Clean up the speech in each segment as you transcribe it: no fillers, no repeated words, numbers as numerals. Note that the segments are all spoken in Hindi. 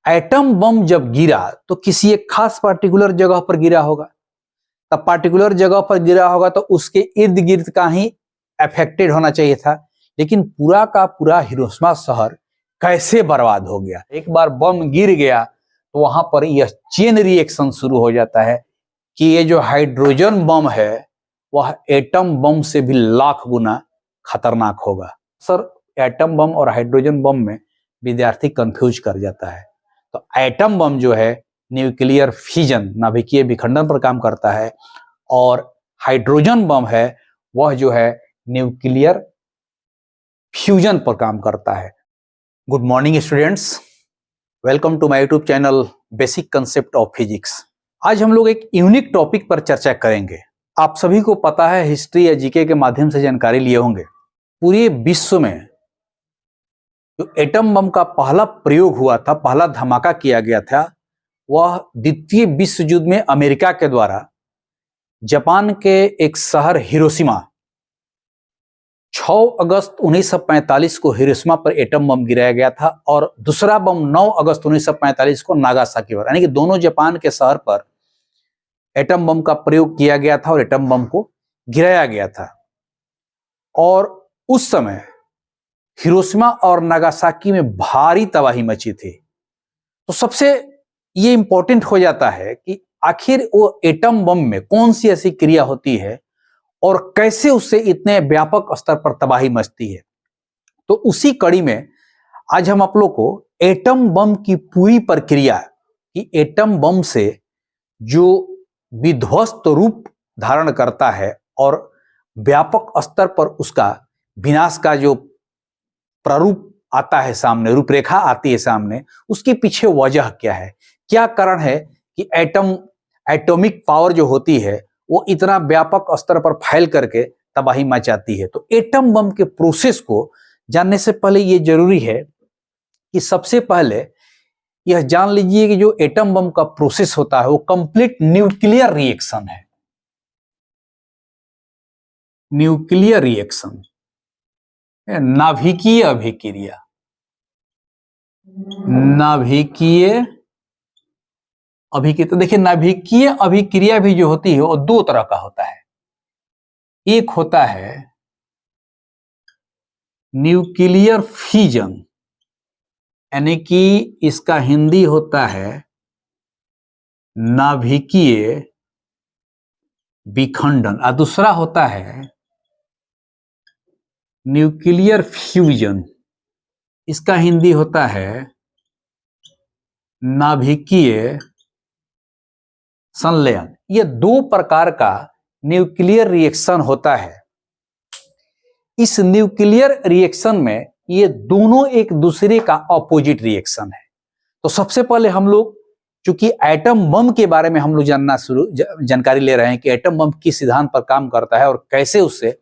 एटम बम जब गिरा तो किसी एक खास पार्टिकुलर जगह पर गिरा होगा। तब पार्टिकुलर जगह पर गिरा होगा तो उसके इर्द गिर्द का ही अफेक्टेड होना चाहिए था, लेकिन पूरा का पूरा हिरोशिमा शहर कैसे बर्बाद हो गया। एक बार बम गिर गया तो वहां पर यह चेन रिएक्शन शुरू हो जाता है कि ये जो हाइड्रोजन बम है वह एटम बम से भी लाख गुना खतरनाक होगा। सर, एटम बम और हाइड्रोजन बम में विद्यार्थी कंफ्यूज कर जाता है। तो एटम बम जो है न्यूक्लियर फिजन, नाभिकीय विखंडन पर काम करता है, और हाइड्रोजन बम है वह जो है न्यूक्लियर फ्यूजन पर काम करता है। Good morning students, welcome to my YouTube channel basic concept of physics. आज हम लोग एक यूनिक टॉपिक पर चर्चा करेंगे। आप सभी को पता है, हिस्ट्री या जीके के माध्यम से जानकारी लिए होंगे, पूरे विश्व में जो एटम बम का पहला प्रयोग हुआ था, पहला धमाका किया गया था, वह द्वितीय विश्व युद्ध में अमेरिका के द्वारा जापान के एक शहर हिरोशिमा, 6 अगस्त 1945 को हिरोशिमा पर एटम बम गिराया गया था, और दूसरा बम 9 अगस्त 1945 को नागासाकी पर, यानी कि दोनों जापान के शहर पर एटम बम का प्रयोग किया गया था और एटम बम को गिराया गया था। और उस समय हिरोशिमा और नागासाकी में भारी तबाही मची थी। तो सबसे ये इंपॉर्टेंट हो जाता है कि आखिर वो एटम बम में कौन सी ऐसी क्रिया होती है और कैसे उससे इतने व्यापक स्तर पर तबाही मचती है। तो उसी कड़ी में आज हम आप लोग को एटम बम की पूरी प्रक्रिया, कि एटम बम से जो विध्वस्त रूप धारण करता है और व्यापक स्तर पर उसका विनाश का जो प्रारूप आता है सामने, रूपरेखा आती है सामने, उसके पीछे वजह क्या है, क्या कारण है कि एटॉमिक पावर जो होती है वो इतना व्यापक स्तर पर फैल करके तबाही मचाती है। तो एटम बम के प्रोसेस को जानने से पहले ये जरूरी है कि सबसे पहले यह जान लीजिए कि जो एटम बम का प्रोसेस होता है वो कंप्लीट न्यूक्लियर रिएक्शन है। न्यूक्लियर रिएक्शन, नाभिकीय अभिक्रिया। नाभिकीय अभिक्रिया, तो देखिए नाभिकीय अभिक्रिया भी जो होती है वो दो तरह का होता है। एक होता है न्यूक्लियर फिजन, यानी कि इसका हिंदी होता है नाभिकीय विखंडन, और दूसरा होता है न्यूक्लियर फ्यूजन, इसका हिंदी होता है नाभिकीय संलयन। ये दो प्रकार का न्यूक्लियर रिएक्शन होता है। इस न्यूक्लियर रिएक्शन में ये दोनों एक दूसरे का ऑपोजिट रिएक्शन है। तो सबसे पहले हम लोग, चूंकि एटम बम के बारे में हम लोग जानकारी ले रहे हैं कि एटम बम किस सिद्धांत पर काम करता है और कैसे उससे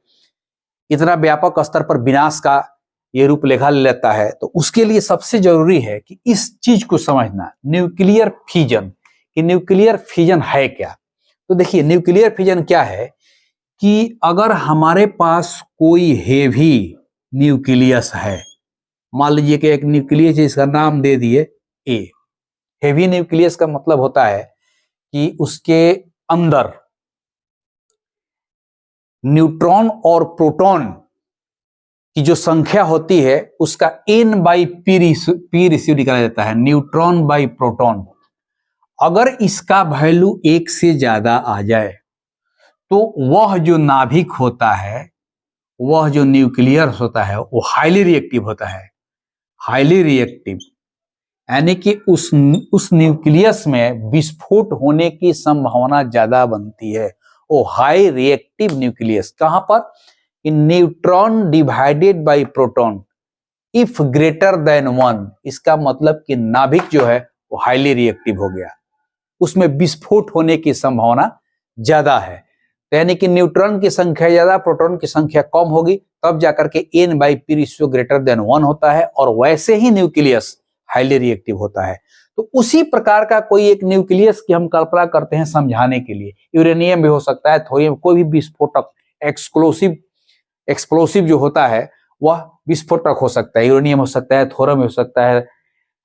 इतना व्यापक स्तर पर विनाश का ये रूपरेखा ले लेता है, तो उसके लिए सबसे जरूरी है कि इस चीज को समझना, न्यूक्लियर फिजन, कि न्यूक्लियर फिजन है क्या। तो देखिए न्यूक्लियर फिजन क्या है कि अगर हमारे पास कोई हेवी न्यूक्लियस है, मान लीजिए कि एक न्यूक्लियस जिसका नाम दे दिए ए। हेवी न्यूक्लियस का मतलब होता है कि उसके अंदर न्यूट्रॉन और प्रोटॉन की जो संख्या होती है उसका n/p रेशियो निकाला जाता है, न्यूट्रॉन बाई प्रोटॉन। अगर इसका वैल्यू 1 से ज्यादा आ जाए तो वह जो नाभिक होता है, वह जो न्यूक्लियर होता है, वो हाईली रिएक्टिव होता है। हाईली रिएक्टिव यानी कि उस न्यूक्लियस में विस्फोट होने की संभावना ज्यादा बनती है। वो हाई रिएक्टिव न्यूक्लियस कहां पर, in neutron divided by proton if greater than 1। इसका मतलब कि नाभिक जो है वो हाईली रिएक्टिव हो गया, उसमें विस्फोट होने की संभावना ज्यादा है। तो यानी कि न्यूट्रॉन की संख्या ज्यादा, प्रोटॉन की संख्या कम होगी, तब जाकर के n/p रेशियो ग्रेटर देन 1 होता है, और वैसे ही न्यूक्लियस हाईली रिएक्टिव होता है। तो उसी प्रकार का कोई एक न्यूक्लियस की हम कल्पना करते हैं समझाने के लिए। यूरेनियम भी हो सकता है, थोरियम, कोई भी विस्फोटक एक्सप्लोसिव जो होता है वह विस्फोटक हो सकता है। यूरेनियम हो सकता है, थोरियम हो सकता है,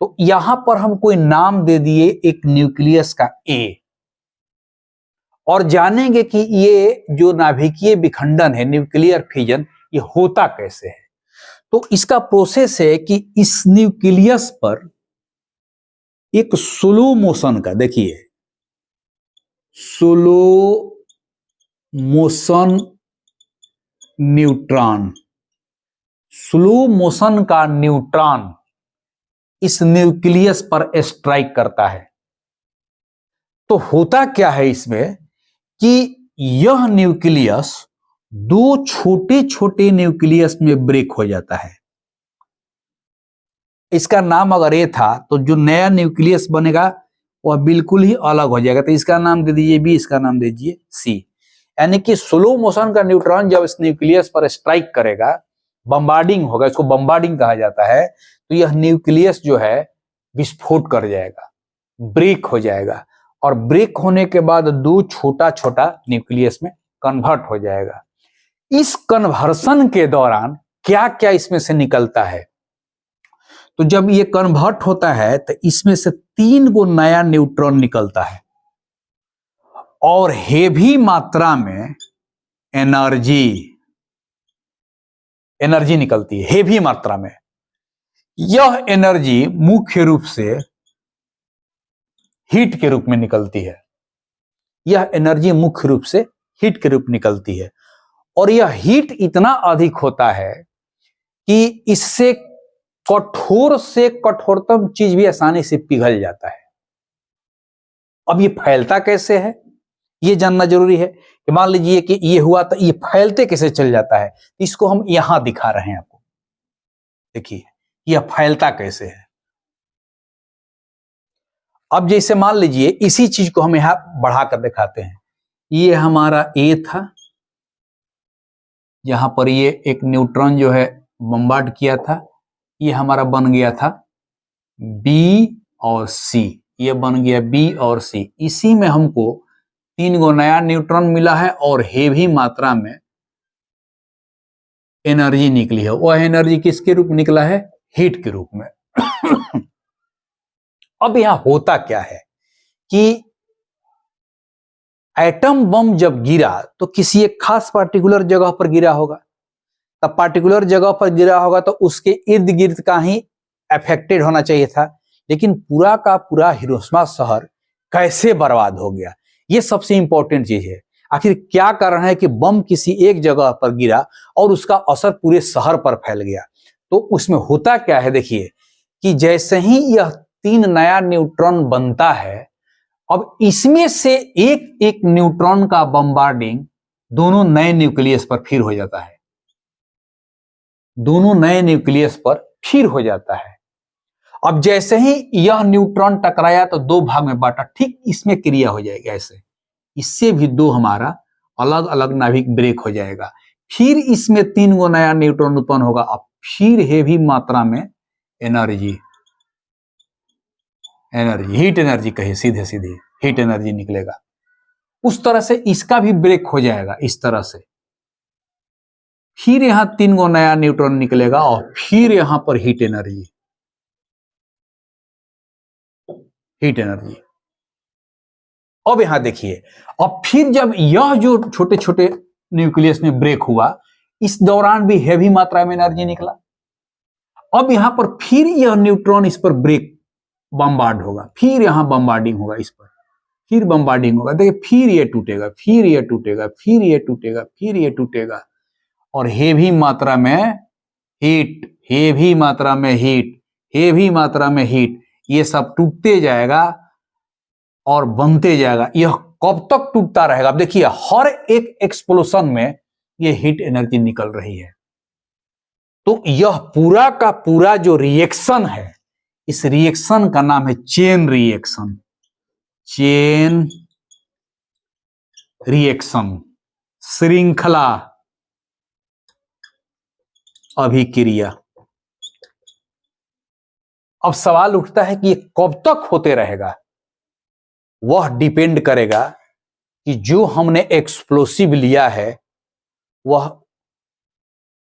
तो यहां पर हम कोई नाम दे दिए एक न्यूक्लियस का ए, और जानेंगे कि ये जो नाभिकीय विखंडन है, न्यूक्लियर फिजन, ये होता कैसे है। तो इसका प्रोसेस है कि इस न्यूक्लियस पर एक स्लो मोशन का, देखिए slow motion neutron, slow motion का न्यूट्रॉन इस न्यूक्लियस पर स्ट्राइक करता है। तो होता क्या है इसमें कि यह न्यूक्लियस दो छोटे छोटे न्यूक्लियस में ब्रेक हो जाता है। इसका नाम अगर ए था तो जो नया न्यूक्लियस बनेगा वह बिल्कुल ही अलग हो जाएगा। तो इसका नाम दे दीजिए बी, इसका नाम दे दीजिए सी। यानी कि स्लो मोशन का न्यूट्रॉन जब इस न्यूक्लियस पर स्ट्राइक करेगा, बम्बार्डिंग होगा, इसको बम्बार्डिंग कहा जाता है, तो यह न्यूक्लियस जो है विस्फोट कर जाएगा, ब्रेक हो जाएगा, और ब्रेक होने के बाद दो छोटा छोटा न्यूक्लियस में कन्वर्ट हो जाएगा। इस कन्वर्सन के दौरान क्या क्या इसमें से निकलता है, तो जब ये कन्वर्ट होता है तो इसमें से 3 गो नया न्यूट्रॉन निकलता है और हेवी मात्रा में एनर्जी निकलती है, हेवी मात्रा में। यह एनर्जी मुख्य रूप से हीट के रूप में निकलती है, यह एनर्जी मुख्य रूप से हीट के रूप में निकलती है, और यह हीट इतना अधिक होता है कि इससे कठोर से कठोरतम चीज भी आसानी से पिघल जाता है। अब ये फैलता कैसे है ये जानना जरूरी है कि मान लीजिए कि ये हुआ तो ये फैलते कैसे चल जाता है, इसको हम यहां दिखा रहे हैं आपको। देखिए यह फैलता कैसे है। अब जैसे मान लीजिए इसी चीज को हम यहां बढ़ाकर दिखाते हैं। ये हमारा ए था, यहां पर ये एक न्यूट्रॉन जो है बम्बार्ड किया था, ये हमारा बन गया था बी और सी, ये बन गया बी और सी। इसी में हमको 3 गो नया न्यूट्रॉन मिला है और हेवी मात्रा में एनर्जी निकली है। वह एनर्जी किसके रूप में निकला है? हीट के रूप में। अब यहां होता क्या है कि एटम बम जब गिरा तो किसी एक खास पार्टिकुलर जगह पर गिरा होगा, तब पार्टिकुलर जगह पर गिरा होगा तो उसके इर्द गिर्द का ही अफेक्टेड होना चाहिए था, लेकिन पूरा का पूरा हिरोशिमा शहर कैसे बर्बाद हो गया, ये सबसे इंपॉर्टेंट चीज है। आखिर क्या कारण है कि बम किसी एक जगह पर गिरा और उसका असर पूरे शहर पर फैल गया। तो उसमें होता क्या है, देखिए कि जैसे ही यह 3 नया न्यूट्रॉन बनता है, अब इसमें से एक एक न्यूट्रॉन का बम्बार्डिंग दोनों नए न्यूक्लियस पर फिर हो जाता है, दोनों नए न्यूक्लियस पर फिर हो जाता है। अब जैसे ही यह न्यूट्रॉन टकराया तो 2 भाग में बांटा, ठीक इसमें क्रिया हो जाएगी ऐसे, इससे भी 2 हमारा अलग अलग नाभिक ब्रेक हो जाएगा। फिर इसमें 3 गो नया न्यूट्रॉन उत्पन्न होगा। अब फिर हेवी मात्रा में एनर्जी हीट एनर्जी कहिए, सीधे सीधे हीट एनर्जी निकलेगा। उस तरह से इसका भी ब्रेक हो जाएगा इस तरह से। फिर यहां 3 गो नया न्यूट्रॉन निकलेगा और फिर यहां पर हीट एनर्जी अब यहां देखिए, अब फिर जब यह जो छोटे छोटे न्यूक्लियस में ब्रेक हुआ, इस दौरान भी हेवी मात्रा में एनर्जी निकला। अब यहां पर फिर यह न्यूट्रॉन इस पर ब्रेक बम्बार्ड होगा, फिर यहां बम्बार्डिंग होगा, इस पर फिर बम्बार्डिंग होगा। देखिए फिर ये टूटेगा, फिर ये टूटेगा, फिर ये टूटेगा, फिर ये टूटेगा, और हेवी मात्रा में हीट, हेवी मात्रा में हीट, हेवी मात्रा में हीट, ये सब टूटते जाएगा और बनते जाएगा। यह कब तक टूटता रहेगा? अब देखिए हर एक एक्सप्लोशन में ये हीट एनर्जी निकल रही है। तो यह पूरा का पूरा जो रिएक्शन है, इस रिएक्शन का नाम है चेन रिएक्शन, चेन रिएक्शन, श्रृंखला अभिक्रिया। अब सवाल उठता है कि ये कब तक होते रहेगा? वह डिपेंड करेगा कि जो हमने एक्सप्लोसिव लिया है वह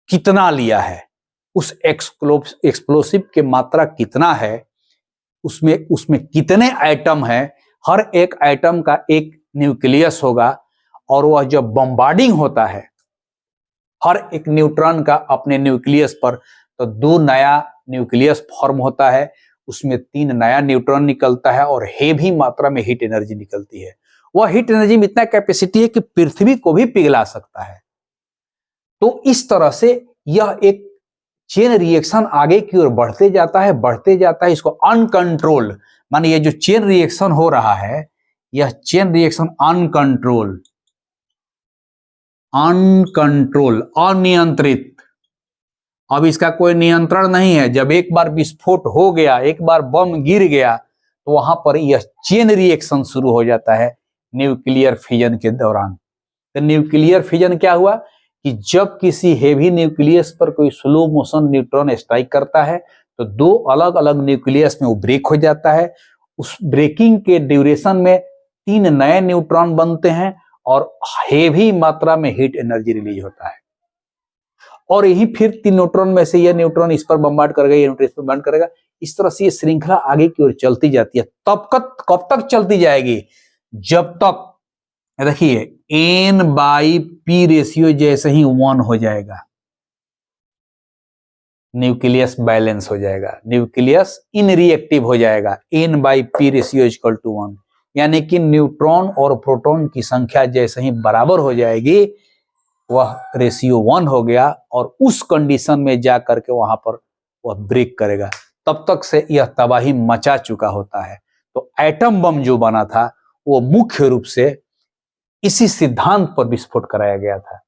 कितना लिया है, उस एक्सप्लोसिव की मात्रा कितना है, उसमें उसमें कितने एटम हैं, हर एक एटम का एक न्यूक्लियस होगा, और वह जब बम्बार्डिंग होता है हर एक न्यूट्रॉन का अपने न्यूक्लियस पर, तो 2 नया न्यूक्लियस फॉर्म होता है, उसमें 3 नया न्यूट्रॉन निकलता है और हेवी मात्रा में हीट एनर्जी निकलती है। वह हीट एनर्जी में इतना कैपेसिटी है कि पृथ्वी को भी पिघला सकता है। तो इस तरह से यह एक चेन रिएक्शन आगे की ओर बढ़ते जाता है, बढ़ते जाता है। इसको अनकंट्रोल, माने ये जो चेन रिएक्शन हो रहा है, यह चेन रिएक्शन अनकंट्रोल, अनियंत्रित, अब इसका कोई नियंत्रण नहीं है। जब एक बार विस्फोट हो गया, एक बार बम गिर गया, तो वहां पर यह चेन रिएक्शन शुरू हो जाता है न्यूक्लियर फिजन के दौरान। तो न्यूक्लियर फिजन क्या हुआ कि जब किसी हेवी न्यूक्लियस पर कोई स्लो मोशन न्यूट्रॉन स्ट्राइक करता है, तो 2 अलग अलग न्यूक्लियस में वो ब्रेक हो जाता है। उस ब्रेकिंग के ड्यूरेशन में 3 नए न्यूट्रॉन बनते हैं और हेवी मात्रा में हीट एनर्जी रिलीज होता है। और यही फिर 3 न्यूट्रॉन में से यह न्यूट्रॉन इस पर बम्बार्ड करेगा, ये न्यूट्रॉन इस पर बम्बार्ड करेगा। इस तरह से ये श्रृंखला आगे की ओर चलती जाती है। कब तक चलती जाएगी? जब तक, देखिए, N/P रेशियो जैसे ही 1 हो जाएगा, न्यूक्लियस बैलेंस हो जाएगा, न्यूक्लियस इनरिएक्टिव हो जाएगा। N/P रेशियो इक्वल टू 1, यानी कि न्यूट्रॉन और प्रोटॉन की संख्या जैसे ही बराबर हो जाएगी, वह रेशियो 1 हो गया, और उस कंडीशन में जा करके वहां पर वह ब्रेक करेगा। तब तक से यह तबाही मचा चुका होता है। तो एटम बम जो बना था वो मुख्य रूप से इसी सिद्धांत पर विस्फोट कराया गया था।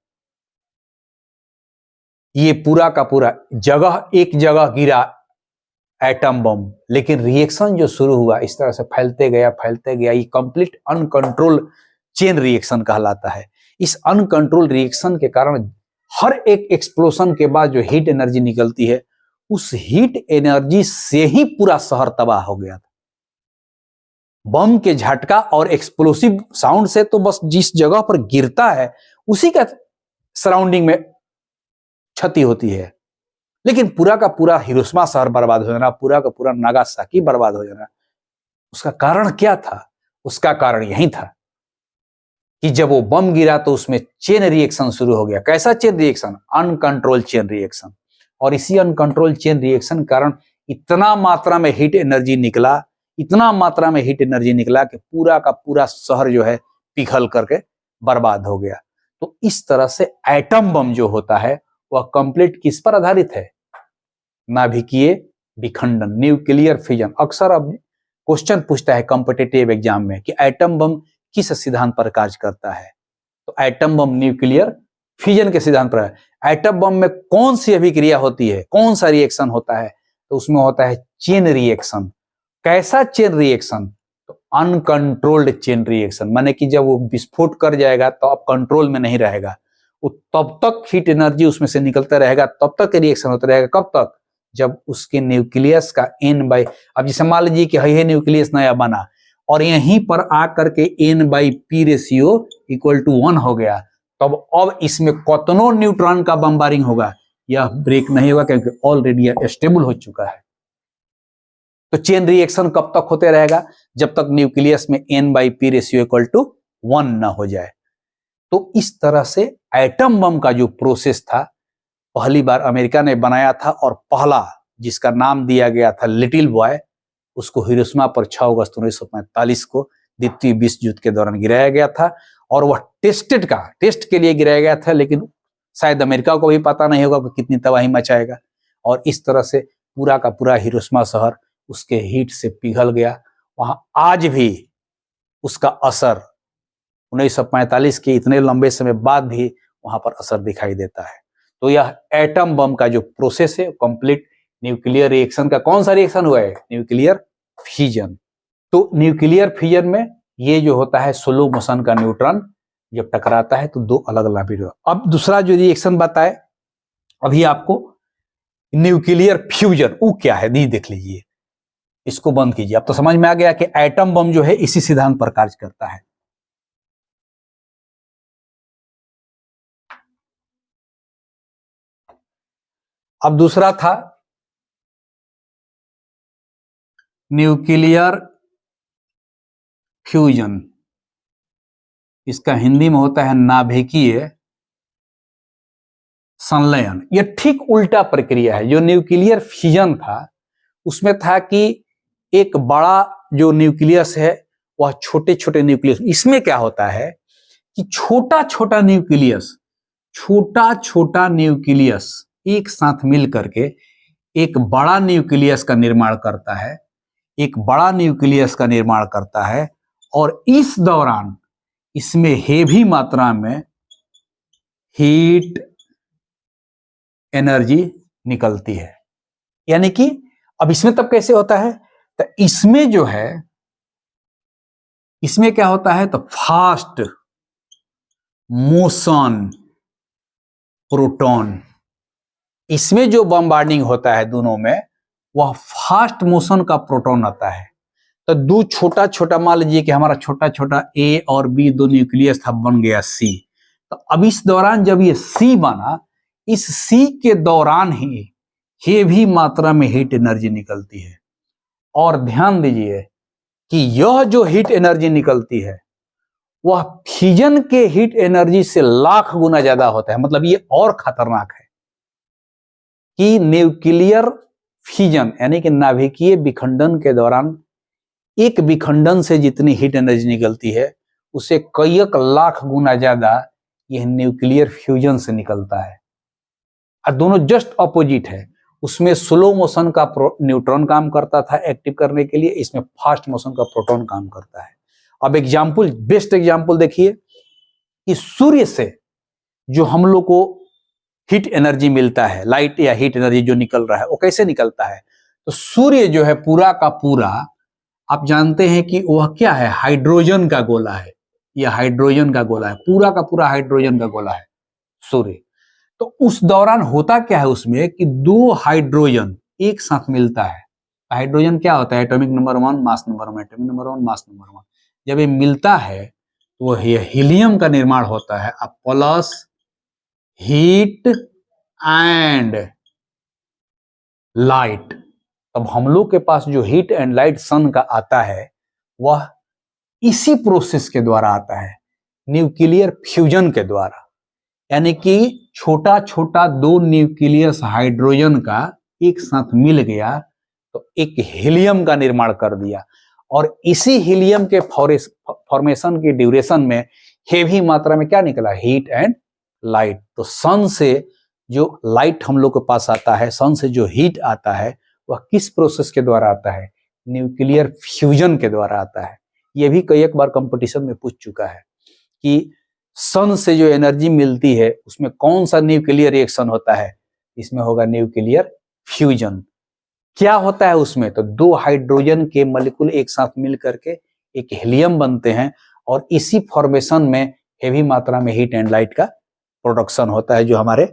ये पूरा का पूरा एक जगह गिरा एटम बम, लेकिन रिएक्शन जो शुरू हुआ इस तरह से फैलते गया, ये कंप्लीट अनकंट्रोल चेन रिएक्शन कहलाता है। इस अनकंट्रोल रिएक्शन के कारण हर एक एक्सप्लोजन के बाद जो हीट एनर्जी निकलती है, उस हीट एनर्जी से ही पूरा शहर तबाह हो गया था। बम के झटका और एक्सप्लोसिव साउंड से तो बस जिस जगह पर गिरता है उसी का सराउंडिंग में क्षति होती है, लेकिन पूरा का पूरा हिरोशिमा शहर बर्बाद हो जाना, पूरा का पूरा नागासाकी बर्बाद हो जाना, उसका कारण क्या था? उसका कारण यही था कि जब वो बम गिरा तो उसमें चेन रिएक्शन शुरू हो गया। कैसा chain reaction? Uncontrol chain reaction. और इसी अनकंट्रोल चेन रिएक्शन के कारण इतना मात्रा में हीट एनर्जी निकला, इतना मात्रा में हीट एनर्जी निकला कि पूरा का पूरा शहर जो है पिघल करके बर्बाद हो गया। तो इस तरह से एटम बम जो होता है वह कंप्लीट किस पर आधारित है? नाभिकीय विखंडन, न्यूक्लियर फिजन। अक्सर अब क्वेश्चन पूछता है कॉम्पिटिटिव एग्जाम में कि एटम बम किस सिद्धांत पर कार्य करता है? तो एटम बम न्यूक्लियर फिजन के सिद्धांत पर है। एटम बम में कौन सी अभिक्रिया होती है, कौन सा रिएक्शन होता है? तो उसमें होता है चेन रिएक्शन। कैसा चेन रिएक्शन? तो अनकंट्रोल्ड चेन रिएक्शन, माने कि जब वो विस्फोट कर जाएगा तो अब कंट्रोल में नहीं रहेगा, वो तब तक हीट एनर्जी उसमें से निकलता रहेगा, तब तक रिएक्शन होता रहेगा। कब तक? जब उसके न्यूक्लियस का अब जैसे मान लीजिए कि यह न्यूक्लियस नया बना और यहीं पर आकर के N/P रेशियो इक्वल टू 1 हो गया, तब अब इसमें कतनो न्यूट्रॉन का बम्बारिंग होगा, यह ब्रेक नहीं होगा क्योंकि ऑलरेडी यह स्टेबल हो चुका है। तो चेन रिएक्शन कब तक होते रहेगा? जब तक न्यूक्लियस में N/P रेशियो इक्वल टू 1 ना हो जाए। तो इस तरह से एटम बम का जो प्रोसेस था पहली बार अमेरिका ने बनाया था, और पहला जिसका नाम दिया गया था लिटिल बॉय, उसको हिरोशिमा पर 6 अगस्त 1945 को द्वितीय विश्व युद्ध के दौरान गिराया गया था। और वह टेस्ट के लिए गिराया गया था, लेकिन शायद अमेरिका को भी पता नहीं होगा कि कितनी तबाही मचाएगा। और इस तरह से पूरा का पूरा हिरोशिमा शहर उसके हीट से पिघल गया। वहां आज भी उसका असर 1945 के इतने लंबे समय बाद भी वहां पर असर दिखाई देता है। तो यह एटम बम का जो प्रोसेस है कंप्लीट न्यूक्लियर रिएक्शन का कौन सा रिएक्शन हुआ है? Nuclear fission. तो न्यूक्लियर फिजन में ये जो होता है स्लो मोशन का न्यूट्रॉन जब टकराता है तो 2 अलग अलग। अब दूसरा जो रिएक्शन बताए अभी आपको, न्यूक्लियर फ्यूजन, वो क्या है नहीं देख लीजिए, इसको बंद कीजिए। अब तो समझ में आ गया कि एटम बम जो है इसी सिद्धांत पर कार्य करता है। अब दूसरा था न्यूक्लियर फ्यूजन, इसका हिंदी में होता है नाभिकीय संलयन। यह ठीक उल्टा प्रक्रिया है। जो न्यूक्लियर फ्यूजन था उसमें था कि एक बड़ा जो न्यूक्लियस है वह छोटे छोटे न्यूक्लियस, इसमें क्या होता है कि छोटा छोटा न्यूक्लियस एक साथ मिल करके एक बड़ा न्यूक्लियस का निर्माण करता है, और इस दौरान इसमें हेवी मात्रा में हीट एनर्जी निकलती है। यानी कि अब इसमें तब कैसे होता है, तो इसमें जो है, इसमें क्या होता है, तो फास्ट मोशन प्रोटॉन, इसमें जो बम्बार्डिंग होता है दोनों में, वह फास्ट मोशन का प्रोटॉन आता है। तो दो छोटा छोटा, मान लीजिए कि हमारा छोटा छोटा ए और बी दो न्यूक्लियस था, बन गया सी। तो अब इस दौरान जब ये सी बना, इस सी के दौरान ही हेवी मात्रा में हीट एनर्जी निकलती है। और ध्यान दीजिए कि यह जो हीट एनर्जी निकलती है वह फ्यूजन के हीट एनर्जी से लाख गुना ज्यादा होता है। मतलब ये और खतरनाक है कि न्यूक्लियर फ्यूजन यानी कि नाभिकीय विखंडन के दौरान एक विखंडन से जितनी हीट एनर्जी निकलती है उसे कई लाख गुना ज्यादा यह न्यूक्लियर फ्यूजन से निकलता है। और दोनों जस्ट ऑपोजिट है। उसमें स्लो मोशन का न्यूट्रॉन काम करता था एक्टिव करने के लिए, इसमें फास्ट मोशन का प्रोटॉन काम करता है। अब एग्जाम्पल, बेस्ट एग्जाम्पल देखिए कि सूर्य से जो हम लोग को हीट एनर्जी मिलता है, लाइट या हीट एनर्जी जो निकल रहा है, वो कैसे निकलता है। तो सूर्य जो है पूरा का पूरा, आप जानते हैं कि वह क्या है, हाइड्रोजन का गोला है। यह हाइड्रोजन का गोला है, पूरा का पूरा हाइड्रोजन का गोला है सूर्य। तो उस दौरान होता क्या है उसमें कि दो हाइड्रोजन एक साथ मिलता है। हाइड्रोजन क्या होता है, atomic number 1 mass number 1, atomic number 1 mass number 1। जब ये मिलता है तो हीलियम का निर्माण होता है। अब प्लस हीट एंड लाइट। अब हम लोग के पास जो हीट एंड लाइट सन का आता है वह इसी प्रोसेस के द्वारा आता है, न्यूक्लियर फ्यूजन के द्वारा। यानी कि छोटा छोटा दो न्यूक्लियस हाइड्रोजन का एक साथ मिल गया तो एक हीलियम का निर्माण कर दिया, और इसी हीलियम के फॉर्मेशन की ड्यूरेशन में हेवी मात्रा में क्या निकला, हीट एंड लाइट। तो सन से जो लाइट हम लोग के पास आता है, सन से जो हीट आता है, वह किस प्रोसेस के द्वारा आता है, न्यूक्लियर फ्यूजन के द्वारा आता है। यह भी कई एक बार कंपटीशन में पूछ चुका है कि सन से जो एनर्जी मिलती है उसमें कौन सा न्यूक्लियर रिएक्शन होता है, इसमें होगा न्यूक्लियर फ्यूजन। क्या होता है उसमें, तो दो हाइड्रोजन के मॉलिक्यूल एक साथ मिल करके एक हीलियम बनते हैं, और इसी फॉर्मेशन में हेवी मात्रा में हीट एंड लाइट का प्रोडक्शन होता है जो हमारे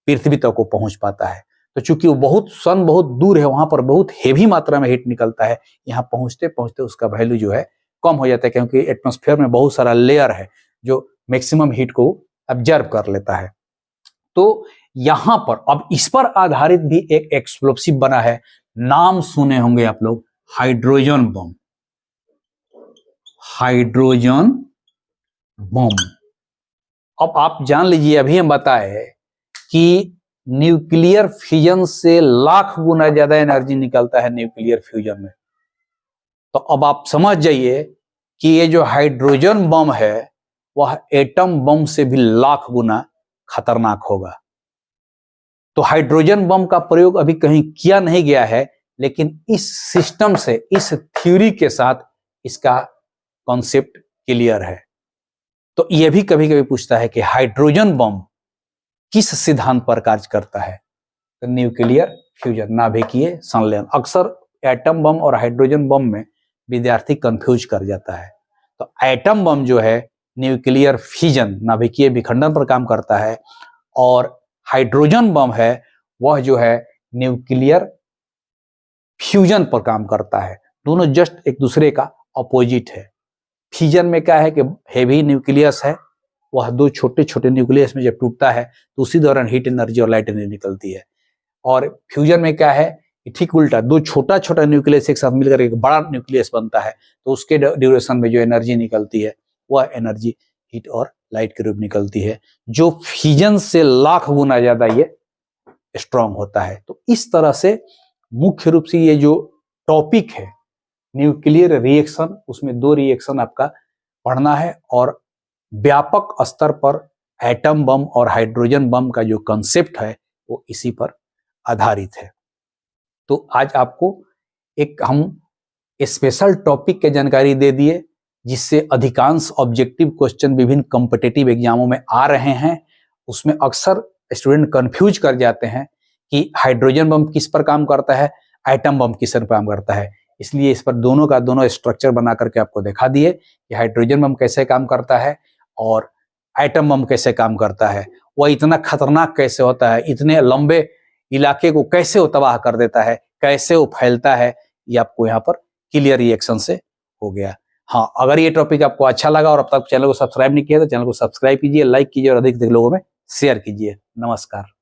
पृथ्वी तक को पहुंच पाता है। तो चूंकि वो सन बहुत दूर है, वहां पर बहुत हेवी मात्रा में हीट निकलता है, यहाँ पहुंचते पहुंचते उसका वैल्यू जो है कम हो जाता है, क्योंकि एटमॉस्फेयर में बहुत सारा लेयर है जो मैक्सिमम हीट को ऑब्जर्व कर लेता है। तो यहां पर अब इस पर आधारित भी एक एक्सप्लोसिव बना है, नाम सुने होंगे आप लोग, हाइड्रोजन बम। Hydrogen bomb. अब आप जान लीजिए, अभी हम बताए कि न्यूक्लियर फ्यूजन से लाख गुना ज्यादा एनर्जी निकलता है न्यूक्लियर फ्यूजन में। तो अब आप समझ जाइए कि ये जो हाइड्रोजन बम है वह एटम बम से भी लाख गुना खतरनाक होगा। तो हाइड्रोजन बम का प्रयोग अभी कहीं किया नहीं गया है, लेकिन इस सिस्टम से, इस थ्योरी के साथ इसका कॉन्सेप्ट क्लियर है। तो यह भी कभी कभी पूछता है कि हाइड्रोजन बम किस सिद्धांत पर कार्य करता है, तो न्यूक्लियर फ्यूजन, नाभिकीय संलयन। अक्सर एटम बम और हाइड्रोजन बम में विद्यार्थी कंफ्यूज कर जाता है। तो एटम बम जो है न्यूक्लियर फ्यूजन, नाभिकीय विखंडन पर काम करता है, और हाइड्रोजन बम है वह जो है न्यूक्लियर फ्यूजन पर काम करता है। दोनों जस्ट एक दूसरे का अपोजिट है। फ्यूजन में क्या है कि हेवी न्यूक्लियस है, वह दो छोटे छोटे न्यूक्लियस में जब टूटता है तो उसी दौरान हीट एनर्जी और लाइट एनर्जी निकलती है। और फ्यूजन में क्या है ठीक उल्टा, दो छोटा छोटा न्यूक्लियस एक साथ मिलकर एक बड़ा न्यूक्लियस बनता है, तो उसके ड्यूरेशन में जो एनर्जी निकलती है वह एनर्जी हीट और लाइट के रूप निकलती है, जो फ्यूजन से लाख गुना ज्यादा ये स्ट्रांग होता है। तो इस तरह से मुख्य रूप से ये जो टॉपिक है न्यूक्लियर रिएक्शन, उसमें दो रिएक्शन आपका पढ़ना है और व्यापक स्तर पर एटम बम और हाइड्रोजन बम का जो कंसेप्ट है वो इसी पर आधारित है। तो आज आपको एक हम स्पेशल टॉपिक की जानकारी दे दिए, जिससे अधिकांश ऑब्जेक्टिव क्वेश्चन विभिन्न कॉम्पिटिटिव एग्जामों में आ रहे हैं। उसमें अक्सर स्टूडेंट कंफ्यूज कर जाते हैं कि हाइड्रोजन बम किस पर काम करता है, एटम बम किस पर काम करता है। इसलिए इस पर दोनों का दोनों स्ट्रक्चर बना करके आपको दिखा दिए कि हाइड्रोजन बम कैसे काम करता है और एटम बम कैसे काम करता है, वह इतना खतरनाक कैसे होता है, इतने लंबे इलाके को कैसे वो तबाह कर देता है, कैसे वो फैलता है, ये आपको यहाँ पर क्लियर रिएक्शन से हो गया। हाँ, अगर ये टॉपिक आपको अच्छा लगा और अब तक चैनल को सब्सक्राइब नहीं किया तो चैनल को सब्सक्राइब कीजिए, लाइक कीजिए और अधिक से अधिक लोगों में शेयर कीजिए। नमस्कार।